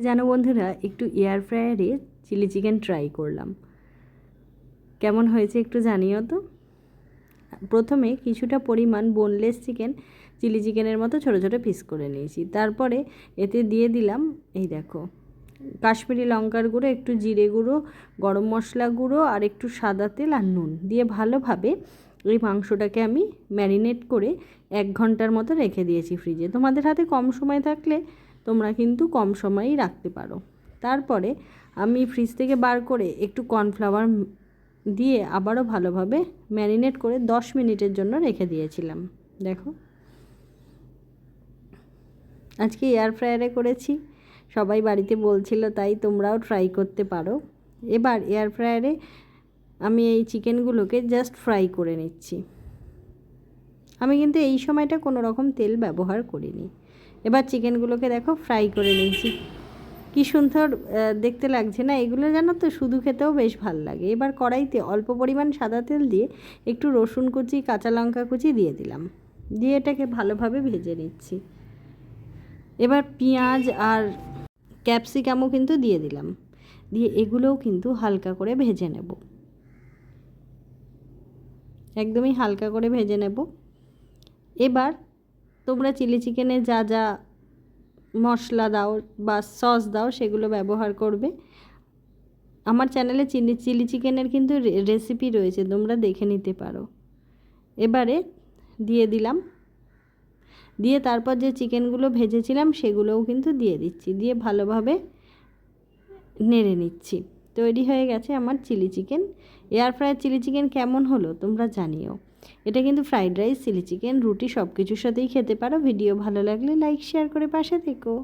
জানো বন্ধুরা, একটু এয়ার ফ্রায়ারে চিলি চিকেন ট্রাই করলাম। কেমন হয়েছে একটু জানিও তো। প্রথমে কিছুটা পরিমাণ বোনলেস চিকেন চিলি চিকেনের মতো ছোটো ছোটো পিস করে নিয়েছি। তারপরে এতে দিয়ে দিলাম, এই দেখো, কাশ্মীরি লঙ্কার গুঁড়ো, একটু জিরে গুঁড়ো, গরম মশলা গুঁড়ো আর একটু সাদা তেল আর নুন দিয়ে ভালোভাবে এই মাংসটাকে আমি ম্যারিনেট করে 1 ঘন্টার মতো রেখে দিয়েছি ফ্রিজে। তোমাদের হাতে কম সময় থাকলে তোমরা কিন্তু কম সময়ই রাখতে পারো। তারপরে আমি ফ্রিজ থেকে বার করে একটু কর্নফ্লাওয়ার দিয়ে আবারও ভালোভাবে ম্যারিনেট করে 10 মিনিটের জন্য রেখে দিয়েছিলাম। দেখো, আজকে এয়ার ফ্রায়ারে করেছি, সবাই বাড়িতে বলছিল, তাই তোমরাও ট্রাই করতে পারো। এবার এয়ার ফ্রায়ারে আমি এই চিকেনগুলোকে জাস্ট ফ্রাই করে নিচ্ছি। আমি কিন্তু এই সময়টা কোনো রকম তেল ব্যবহার করিনি। এবার চিকেনগুলোকে দেখো ফ্রাই করে নিয়েছি। কী সুন্দর দেখতে লাগছে না? এগুলো জানো তো, শুধু খেতেও বেশ ভালো লাগে। এবার কড়াইতে অল্প পরিমাণ সাদা তেল দিয়ে একটু রসুন কুচি, কাঁচা লঙ্কা কুচি দিয়ে দিলাম, দিয়ে এটাকে ভালোভাবে ভেজে নিচ্ছি। এবার পেঁয়াজ আর ক্যাপসিকামও কিন্তু দিয়ে দিলাম, দিয়ে এগুলোও কিন্তু হালকা করে ভেজে নেব, একদমই হালকা করে ভেজে নেব। এবার তোমরা চিলি চিকেনে যা যা মশলা দাও বা সস দাও সেগুলো ব্যবহার করবে। আমার চ্যানেলে চিলি চিকেনের কিন্তু রেসিপি রয়েছে, তোমরা দেখে নিতে পারো। এবারে দিয়ে দিলাম, দিয়ে তারপর যে চিকেনগুলো ভেজেছিলাম সেগুলোও কিন্তু দিয়ে দিচ্ছি, দিয়ে ভালোভাবে নেড়ে নিচ্ছি। তৈরি হয়ে গেছে আমার chilli chicken. Air fryer chilli chicken কেমন হলো তোমরা জানিও। এটা কিন্তু ফ্রাইড রাইস, চিলি চিকেন, রুটি সব কিছুর সাথেই খেতে পারো। ভিডিও ভালো লাগলে লাইক শেয়ার করে পাশে থেকো।